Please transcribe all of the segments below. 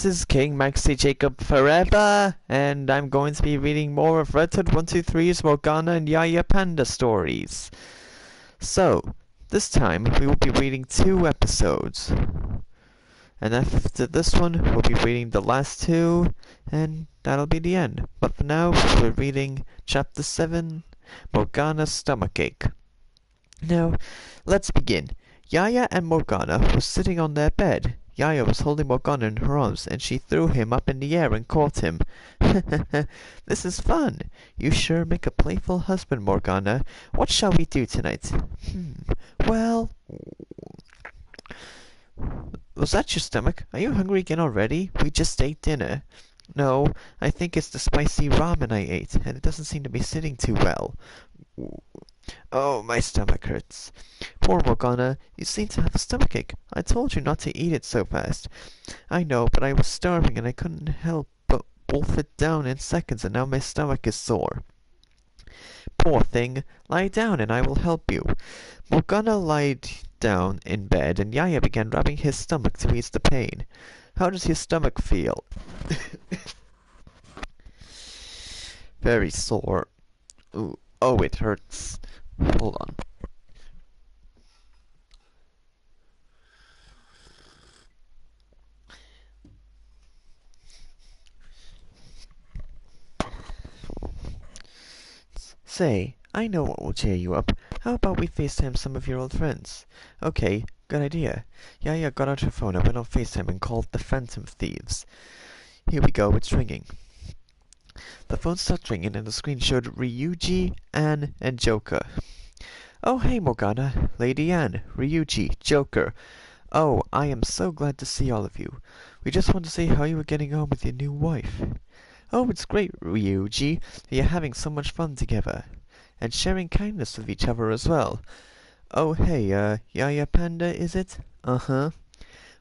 this is King Maxi Jacob Forever, and I'm going to be reading more of Red Hood 123's Morgana and Yaya Panda stories. So, this time we will be reading 2 episodes. And after this one, we'll be reading the last 2, and that'll be the end. But for now, we're reading Chapter 7, Morgana's Stomachache. Now, let's begin. Yaya and Morgana were sitting on their bed. Yaya was holding Morgana in her arms, and she threw him up in the air and caught him. This is fun. You sure make a playful husband, Morgana. What shall we do tonight? Well... Was that your stomach? Are you hungry again already? We just ate dinner. No, I think it's the spicy ramen I ate, and it doesn't seem to be sitting too well. Oh, my stomach hurts. Poor Morgana, you seem to have a stomachache. I told you not to eat it so fast. I know, but I was starving and I couldn't help but wolf it down in seconds, and now my stomach is sore. Poor thing, lie down and I will help you. Morgana lied down in bed, and Yaya began rubbing his stomach to ease the pain. How does your stomach feel? Very sore. Ooh. Oh, it hurts. Hold on. Say, I know what will cheer you up. How about we FaceTime some of your old friends? Okay, good idea. Yaya got out her phone and went on FaceTime and called the Phantom Thieves. Here we go, it's ringing. The phone starts ringing and the screen showed Ryuji, Anne, and Joker. Oh, hey, Morgana, Lady Anne, Ryuji, Joker. Oh, I am so glad to see all of you. We just want to see how you are getting on with your new wife. Oh, it's great, Ryuji. You're having so much fun together. And sharing kindness with each other as well. Oh, hey, Yaya Panda, is it? Uh-huh.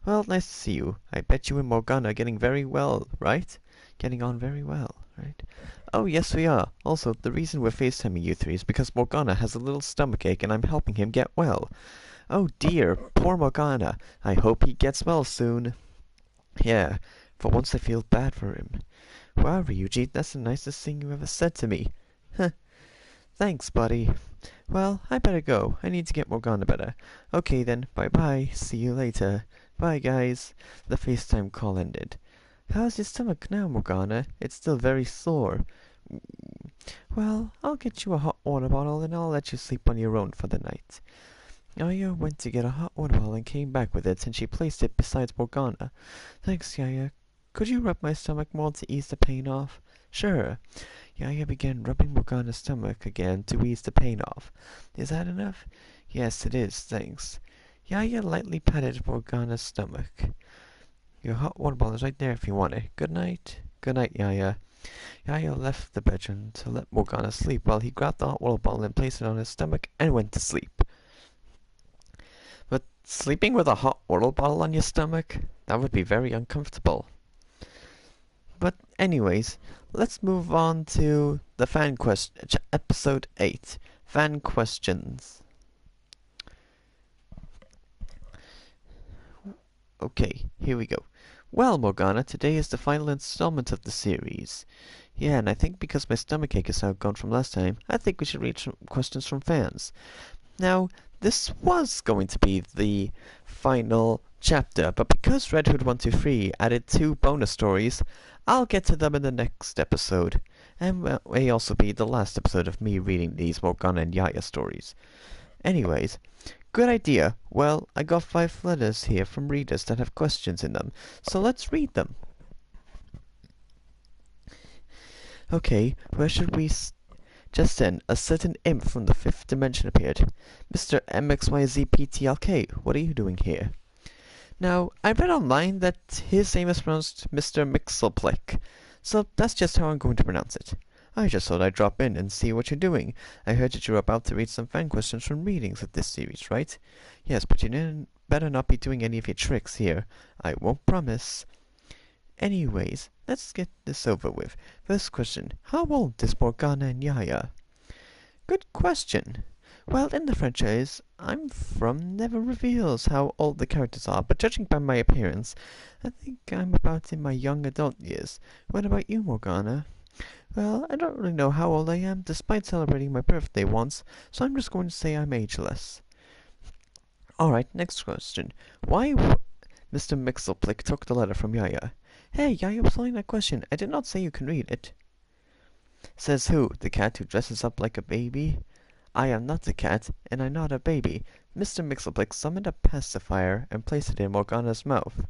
Well, nice to see you. I bet you and Morgana are getting very well, right? Getting on very well, right? Oh, yes, we are. Also, the reason we're FaceTiming you three is because Morgana has a little stomachache and I'm helping him get well. Oh, dear, poor Morgana. I hope he gets well soon. Yeah, for once I feel bad for him. Wow, Ryuji, that's the nicest thing you ever said to me. Huh. Thanks, buddy. Well, I better go. I need to get Morgana better. Okay then, bye-bye. See you later. Bye, guys. The FaceTime call ended. How's your stomach now, Morgana? It's still very sore. Well, I'll get you a hot water bottle and I'll let you sleep on your own for the night. Yaya went to get a hot water bottle and came back with it, and she placed it beside Morgana. Thanks, Yaya. Could you rub my stomach more to ease the pain off? Sure. Yaya began rubbing Morgana's stomach again to ease the pain off. Is that enough? Yes, it is, thanks. Yaya lightly patted Morgana's stomach. Your hot water bottle is right there if you want it. Good night. Good night, Yaya. Yaya left the bedroom to let Morgana sleep while he grabbed the hot water bottle and placed it on his stomach and went to sleep. But sleeping with a hot water bottle on your stomach? That would be very uncomfortable. But anyways, let's move on to the fan question, episode 8, fan questions. Okay, here we go. Well, Morgana, today is the final installment of the series. Yeah, and I think because my stomachache is now gone from last time, I think we should read some questions from fans. Now, this was going to be the final chapter, but because Red Hood 123 added 2 bonus stories, I'll get to them in the next episode, and may also be the last episode of me reading these Morgana and Yaya stories. Anyways, good idea. Well, I got 5 letters here from readers that have questions in them, so let's read them. Okay, where should we Just then, a certain imp from the 5th dimension appeared. Mr. MXYZPTLK, what are you doing here? Now, I read online that his name is pronounced Mr. Mixelplick, so that's just how I'm going to pronounce it. I just thought I'd drop in and see what you're doing. I heard that you were about to read some fan questions from readings of this series, right? Yes, but you better not be doing any of your tricks here. I won't promise. Anyways, let's get this over with. First question, how old is Morgana and Yaya? Good question. Well, in the franchise, I'm from never reveals how old the characters are, but judging by my appearance, I think I'm about in my young adult years. What about you, Morgana? Well, I don't really know how old I am, despite celebrating my birthday once, so I'm just going to say I'm ageless. Alright, next question. Why Mr. Mixelplick took the letter from Yaya. Hey, Yaya was only that question. I did not say you can read it. Says who? The cat who dresses up like a baby? I am not a cat, and I'm not a baby. Mr. Mixelplick summoned a pacifier and placed it in Morgana's mouth.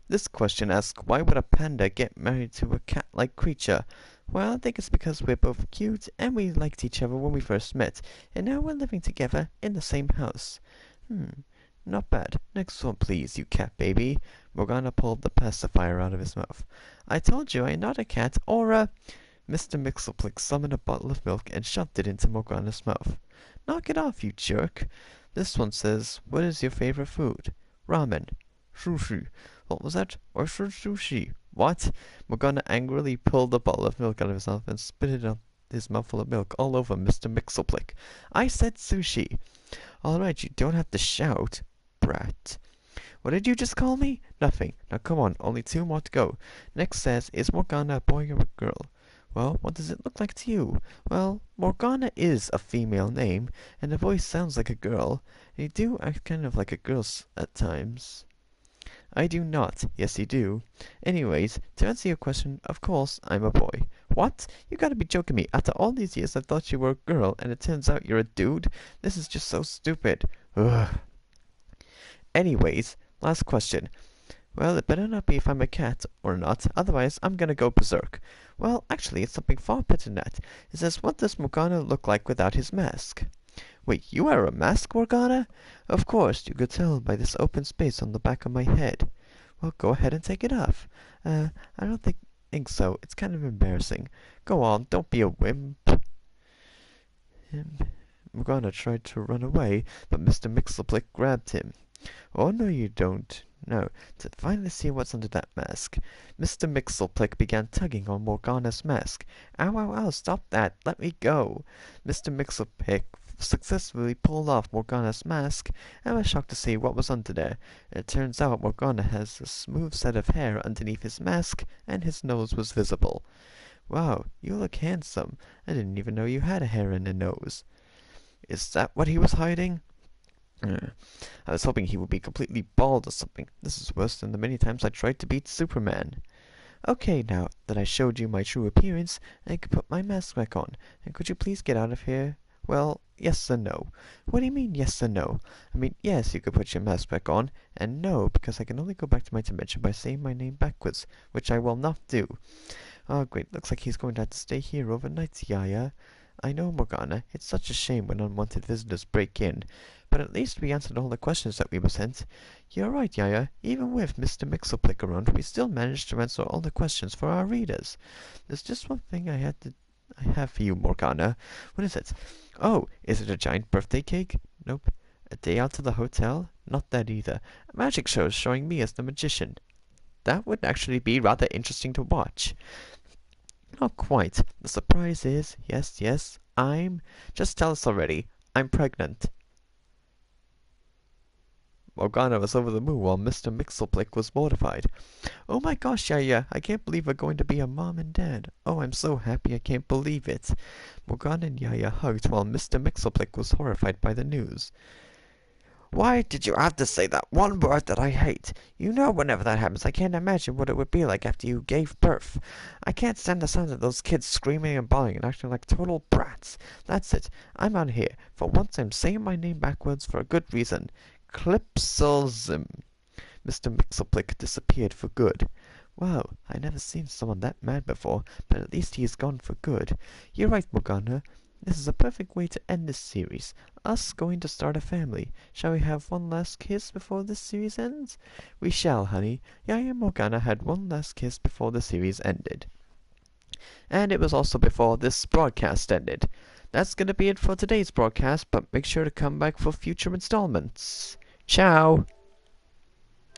This question asks, why would a panda get married to a cat-like creature? Well, I think it's because we're both cute and we liked each other when we first met, and now we're living together in the same house. Not bad. Next one, please, you cat baby. Morgana pulled the pacifier out of his mouth. I told you I'm not a cat or a... Mr. Mixelplick summoned a bottle of milk and shoved it into Morgana's mouth. Knock it off, you jerk. This one says, what is your favorite food? Ramen. Sushi. What was that? Oyster sushi. What? Morgana angrily pulled the bottle of milk out of his mouth and spit it out his mouthful of milk all over Mr. Mixelplick. I said sushi. Alright, you don't have to shout, brat. What did you just call me? Nothing. Now come on, only 2 more to go. Next says, is Morgana a boy or a girl? Well, what does it look like to you? Well, Morgana is a female name, and the voice sounds like a girl, and you do act kind of like a girl at times. I do not. Yes, you do. Anyways, to answer your question, of course, I'm a boy. What? You gotta be joking me. After all these years, I thought you were a girl, and it turns out you're a dude? This is just so stupid. Ugh. Anyways, last question. Well, it better not be if I'm a cat or not, otherwise I'm gonna go berserk. Well, actually, it's something far better than that. It says, what does Morgana look like without his mask? Wait, you wear a mask, Morgana? Of course, you could tell by this open space on the back of my head. Well, go ahead and take it off. I don't think so. It's kind of embarrassing. Go on, don't be a wimp. Morgana tried to run away, but Mr. Mixelplick grabbed him. Oh, no, you don't. No, to finally see what's under that mask. Mr. Mixelplick began tugging on Morgana's mask. Ow, ow, ow, stop that. Let me go. Mr. Mixelplick successfully pulled off Morgana's mask and was shocked to see what was under there. It turns out Morgana has a smooth set of hair underneath his mask, and his nose was visible. Wow, you look handsome. I didn't even know you had a hair and a nose. Is that what he was hiding? I was hoping he would be completely bald or something. This is worse than the many times I tried to beat Superman. Okay, now that I showed you my true appearance, I could put my mask back on. And could you please get out of here? Well, yes and no. What do you mean, yes and no? I mean, yes, you could put your mask back on, and no, because I can only go back to my dimension by saying my name backwards, which I will not do. Oh, great, looks like he's going to have to stay here overnight, Yaya. I know, Morgana, it's such a shame when unwanted visitors break in, but at least we answered all the questions that we were sent. You're right, Yaya, even with Mr. Mixelplick around, we still managed to answer all the questions for our readers. There's just one thing I have for you, Morgana. What is it? Oh, is it a giant birthday cake? Nope. A day out to the hotel? Not that either. A magic show showing me as the magician. That would actually be rather interesting to watch. Not quite. The surprise is, yes, just tell us already. I'm pregnant. Morgana was over the moon while Mr. Mixelplick was mortified. Oh my gosh, Yaya, I can't believe we're going to be a mom and dad. Oh, I'm so happy I can't believe it. Morgana and Yaya hugged while Mr. Mixelplick was horrified by the news. Why did you have to say that one word that I hate? You know whenever that happens, I can't imagine what it would be like after you gave birth. I can't stand the sound of those kids screaming and bawling and acting like total brats. That's it. I'm out of here. For once I'm saying my name backwards for a good reason. Clipselzim. Mr. Mixelplick disappeared for good. Wow, I never seen someone that mad before, but at least he is gone for good. You're right, Morgana. This is a perfect way to end this series. Us going to start a family. Shall we have one last kiss before this series ends? We shall, honey. Yaya and Morgana had one last kiss before the series ended. And it was also before this broadcast ended. That's gonna be it for today's broadcast, but make sure to come back for future installments. Ciao!